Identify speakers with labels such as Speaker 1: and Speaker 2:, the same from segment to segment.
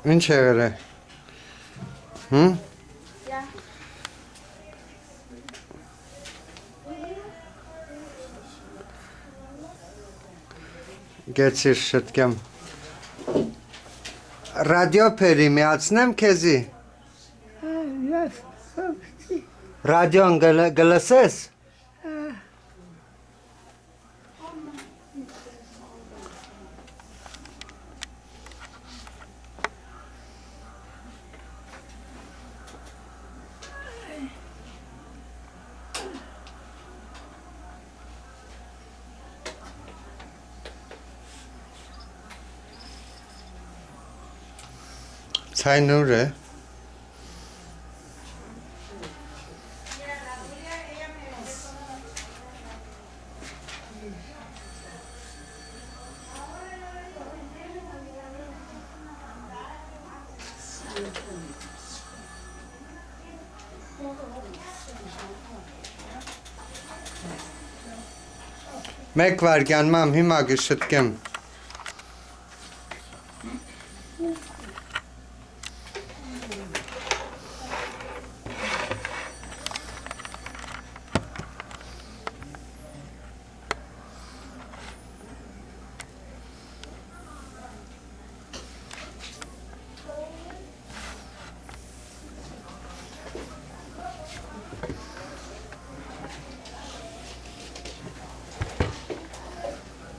Speaker 1: Ինչ եղել է։ Հմ։ Գեցիր շտկեմ։ Ռադիո փերի միացնեմ քեզի։ Ռադիոն գլսես։ Ցայնուր է։ Մեկ վարքյան մամ հիմա գշտկեմ։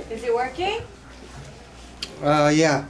Speaker 2: Is it working?
Speaker 1: Yeah.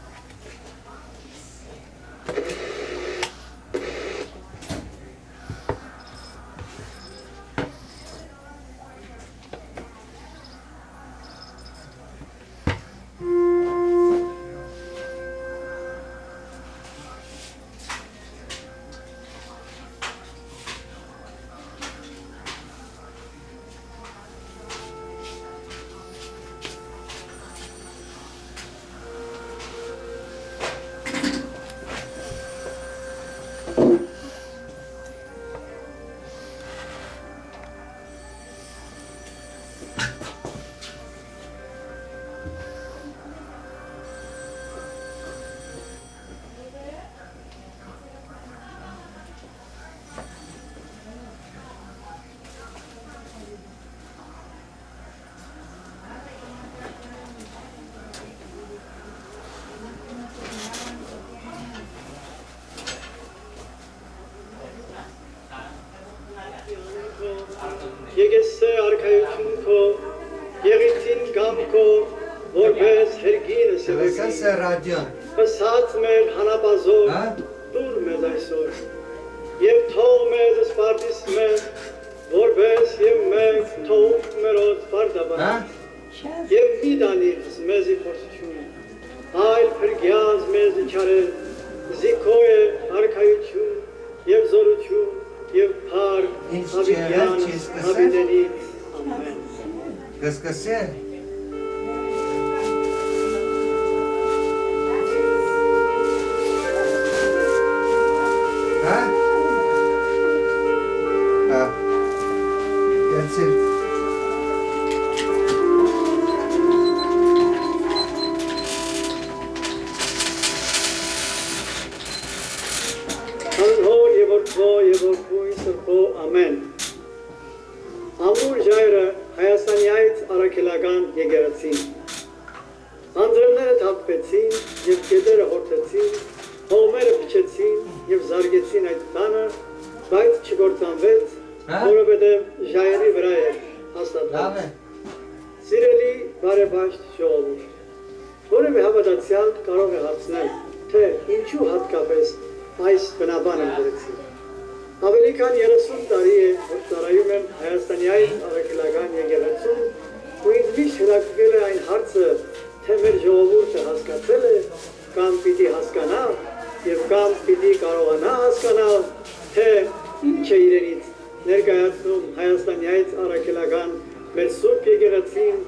Speaker 3: Եկեսե արքայություն քո, եղիցին կամ քո, որպես հերգինը սևեկի,
Speaker 1: Լսես է ռադիոն։
Speaker 3: պսած մեր հանապազոր, դուր մեզ այսօր, և թող մեզ սպարտիս մեզ, որպես և մեկ թող մերոց պարտաբան, և մի դանիղս մեզի փորձություն, այլ փրգյազ մեզ իչարել, զիքո է արքայություն և զորություն, և փառք հավիտյանս հավիտենից, ամեն։
Speaker 1: Կսկսե։ Հա։ Հա։ Գեցիր։
Speaker 3: Անհոր և որդվո և որդվույն սրբո, ամեն։ Ամուր ժայրը Հայաստանյայց առաքելական եկեղեցին։ Անձրևները թափվեցին և գետերը հորթեցին, հողմերը փչեցին և զարգեցին այդ տանը, բայց չգործանվեց, որովհետև ժայռի վրա էր հաստատված։ Սիրելի բարեբաշտ ժողովուրդ, որևէ հավատացյալ կարող է հարցնել, թե ինչու հատկապես այս բնաբանը դրեցին։ Ավելի քան 30 տարի է, որ ծառայում եմ Հայաստանյայց առաքելական եկեղեցում, ու ինձ միշտ հետաքրքրել է այն հարցը, թե մեր ժողովուրդը հասկացել է կամ պիտի հասկանա և կամ պիտի կարողանա հասկանալ, թե ինչ է իրենից ներկայացնում Հայաստանյայց առաքելական մեր սուրբ եկեղեցին,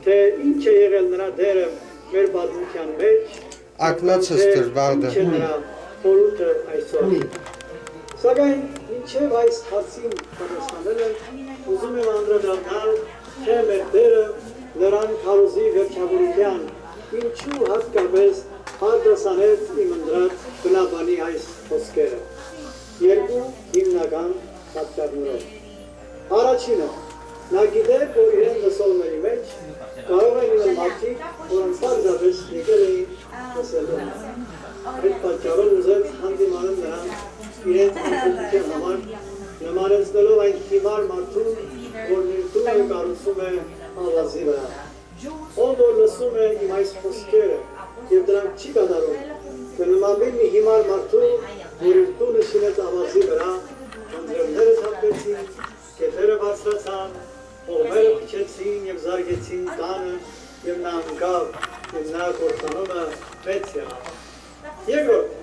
Speaker 3: թե ինչ է եղել նրա դերը մեր պատմության մեջ,
Speaker 1: Ակնոցս դրվաղդը։
Speaker 3: ինչ է նրա խորհուրդը այսօր։ Սակայն մինչև այս հարցին պատասխանելը ուզում եմ անդրադառնալ, թե մեր դերը նրան քարոզի վերջավորության ինչու հատկապես Արդասանեց իմ ընդրած բնաբանի այս խոսքերը, երկու հիմնական պատճառներով։ Առաջինը, նա գիտեր, որ իրեն լսողների մեջ կարող են լինել մարդիկ, որոնց պարզապես եկել էին լսելու։ Այդ պատճառով ուզեց հանդիմանել նրան իրենց անփոփության համար, նմանեցնելով այն հիմար մարդուն, որն իր տունը կառուցում է ավազի վրա։ Ով որ լսում է իմ այս խոսքերը և դրանք չի կատարում, կնմանվի մի հիմար մարդու, որ իր տունը շինեց ավազի վրա, անձրևները թափվեցին, կետերը բարձրացան, կողմերը փչեցին և զարգեցին տանը, և նա ընկավ, և նրա կործանումը մեծ եղավ։ Երկրորդ,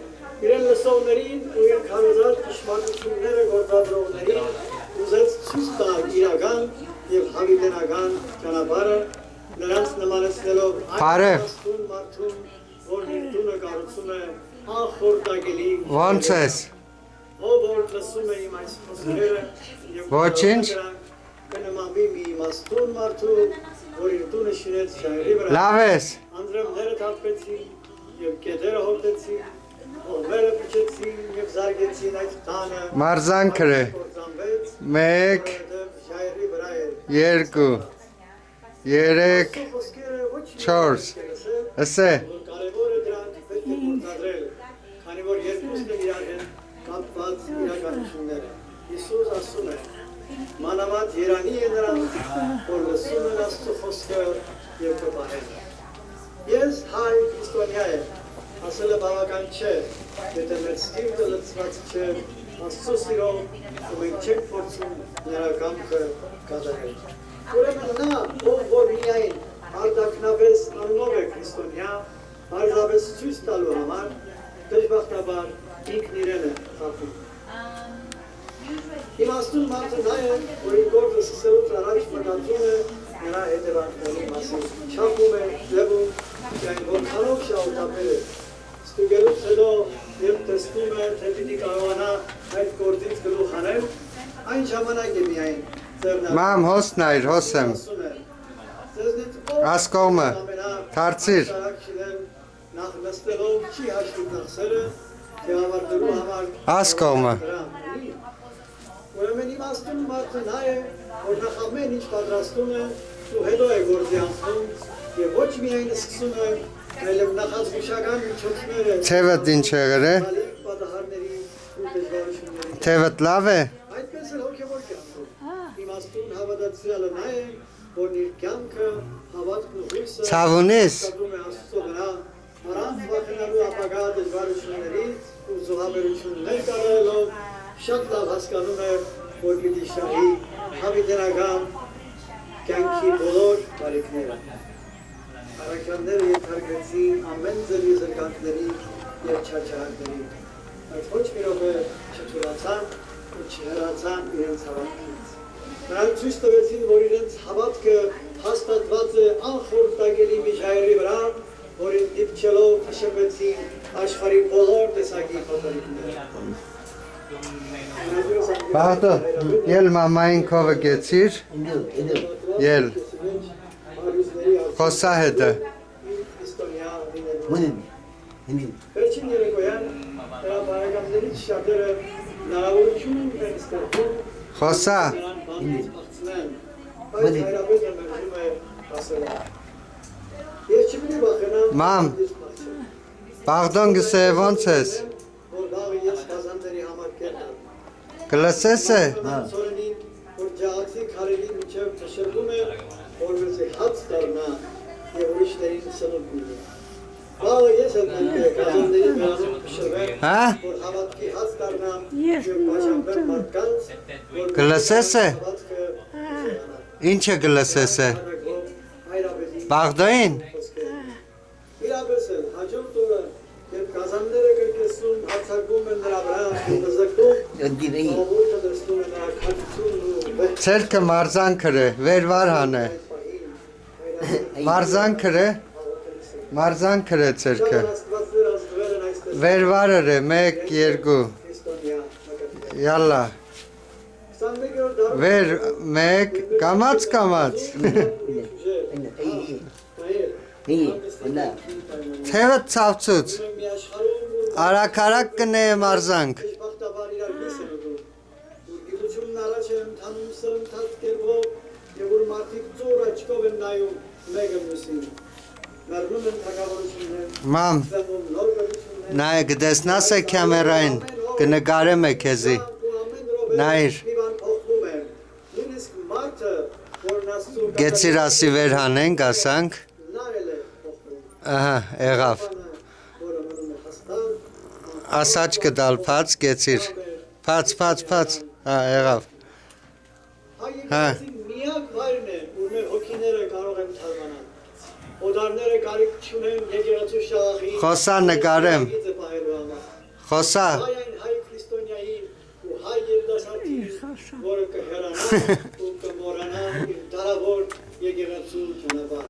Speaker 3: իրեն լսողներին ու իր քարոզած ճշմարտությունները գործադրողներին ուզեց ցույց տալ իրական և հավիտենական ճանապարհը, նրանց նմանեցնելով այն աստուն մարդուն, որն իր տունը կառուցում է անխորտակելի
Speaker 1: Ոնց ես։
Speaker 3: ով որ լսում է իմ այս խոսքերը և
Speaker 1: Ոչինչ։
Speaker 3: կնմանվի մի իմաստուն մարդու, որ իր տունը շինեց ժայռի վրա։
Speaker 1: Լավ ես։
Speaker 3: Անձրևները թափվեցին և կետերը հովտեցին, կողմերը փչեցին և զարգեցին այդ տանը,
Speaker 1: Մարզանքրը։
Speaker 3: կործանվեց,
Speaker 1: 1
Speaker 3: ժայռի վրա էր։
Speaker 1: 2 3
Speaker 3: Խոսքերը ոչ մի
Speaker 1: 4 Ասե։
Speaker 3: կարևոր է դրանք պետք է գործադրել, քանի որ երկուսն են իրար հետ կապված իրականությունները։ Հիսուս ասում է. մանավանդ երանի է նրանց, որ լսում են Աստծո խոսքը և կպահեն։ Ես հայ քրիստոնյա եմ, ասելը բավական չէ, եթե մեր սիրտը լցված չէ Աստծո սիրով, ու մենք չենք փորձում նրա կամքը կատարել։ Ուրեմն նա, ով որ միայն արտաքնապես անունով է քրիստոնյա, պարզապես ցույց տալու համար, դժբախտաբար ինքն իրեն է խաբում։ Իմաստուն մարդը նա է, որ իր գործը սկսելուց առաջ մտածում է նրա հետևանքների մասին, չափում է, ձևում, այն որքանով շահութապեր է։ Ստուգելուց հետո, երբ տեսնում է, թե պիտի կարողանա այդ գործից գլուխ հանել, այն ժամանակ է միայն ձեռնարկում։
Speaker 1: Մամ, հոսնայր, հոսեմ։ Ասկոմը, թարցիր։
Speaker 3: Նախ նստելով չի հաշվի ծախսերը, թե ավարտելու համար
Speaker 1: Ասկոմը։
Speaker 3: Ուրեմն իմաստուն մարդը նա է, որ նախ ամեն ինչ պատրաստում է ու հետո է գործի անցնում և ոչ միայն սկսում է, այլև նախազգուշական միջոցները
Speaker 1: Թևդ ինչ եղր է։
Speaker 3: պատահարների ու դժվարությունների։
Speaker 1: Թևդ լավ է։
Speaker 3: Այդպես էլ հոգևոր կյանքում իմաստուն հավատացյալը նա է, որն իր կյանքը հավատքն ու հույսը
Speaker 1: Ցավունիս։
Speaker 3: կատարում է Աստծո վրա, առանց վախենալու ապագա դժվարություններից ու զոհաբերություններ կատարելով շատ լավ հասկանում է, որ պիտի շահի հավիտենական կյանքի բոլոր բարիքները։ Առաքյալները ենթարկվեցին ամեն ձևի զրկանքների և չարչարանքների, բայց ոչ մի րոպե չթուլացան ու չհեռացան իրենց հավատքից։ Նրանք ցույց տվեցին, որ իրենց հավատքը հաստատված է անխորտակելի մի ժայռի վրա, որին դիպչելով փշրվեցին աշխարհի բոլոր տեսակի փոթորիկները։
Speaker 1: Բաղդո, ել մամային քովը գեցիր։ Ել։ Խոսա հետը։
Speaker 3: Վերջին երեկոյան նրա բարեկամներից շատերը հնարավորություն են ստեղծում
Speaker 1: Խոսա։
Speaker 3: նրան բանից փախցնեն, բայց հայրապետը մերժում է ասելը։ Ես չպիտի վախենամ
Speaker 1: Մամ։
Speaker 3: բանից փախչել,
Speaker 1: Բաղդոն գսե ոնց ես։
Speaker 3: որ վաղը ես գազանների համար կերտեմ։
Speaker 1: Կլսես է։
Speaker 3: Ծորենին, որ ջահացի քարերի միջև թշրվում է, որովհետև հաց դառնա և ուրիշներին սնունդ լինի։ Վաղը ես հետ գազանների վրանում փշրվեմ,
Speaker 1: Հա։
Speaker 3: որ հավատքի հաց դառնամ և բաժանվեմ մարդկանց, որ
Speaker 1: Կլսես է։
Speaker 3: հավատքը զերանա։
Speaker 1: Ինչը կլսես է։
Speaker 3: Հայրապետի
Speaker 1: Բաղդոին։
Speaker 3: իրապես էլ հաջորդ օրը, երբ գազանները կրկեսում, արձակվում են նրա վրա ու զզկում, ժողովուրդը տեսնում է նրա քաջությունն ու ողջ
Speaker 1: Ցերկը մարզանքրը, վերվար հանե։ Մարզանքրը, մարզանքրը ցերկը։
Speaker 3: Աստվածներ ազդվել են այստեղ
Speaker 1: Վերվարը 1 2
Speaker 3: քրիստոնյա նկատի։
Speaker 1: Յալլա։
Speaker 3: 21-րդ դարում
Speaker 1: Ver 1 կամած կամած։
Speaker 4: Հինա։
Speaker 1: Թևը ցավցուց։
Speaker 3: Մի աշխարհում որ
Speaker 1: Արաքարակ կնե մարզանք։
Speaker 3: Բախտաբար իրար լույս են ուղղում։ Որ գիտությունն առաջ է ընթանում սրընթաց կերպով եւ որ մարդիկ ծոր աչքով են նայում մեկը մյուսին։ Մեռնում են թագավորություններ,
Speaker 1: Մամ,
Speaker 3: ծնվում նոր գիտություններ։
Speaker 1: նայ գտեսնաս է կամերային, կնկարեմ է քեզի։ Նայր։
Speaker 3: Մի բան փոխվում է։ Նույնիսկ մարդը, որն Աստծո
Speaker 1: Գեցիր ասի վեր հանենք, ասանք։
Speaker 3: նայել է փոխվում։
Speaker 1: Ահա, եղավ։
Speaker 3: Որը մնում է հաստատ,
Speaker 1: Ասաճ կդալ փած, գեցիր։ Փած, հա, եղավ։
Speaker 3: Հա։ Միակ վայրն է, որ մեր հոգիները կարող են թարմանալ։ Օդարները կարիք չունեն եկեղեցու շաղախի։
Speaker 1: Խոսա նկարեմ։
Speaker 3: գիծը պահելու համար։
Speaker 1: Խոսա։
Speaker 3: Հայ այն հայ քրիստոնյայի ու հայ երիտասարդի, որը կհեռանա ու կմոռանա իր դարավոր եկեղեցու ճանապարհը։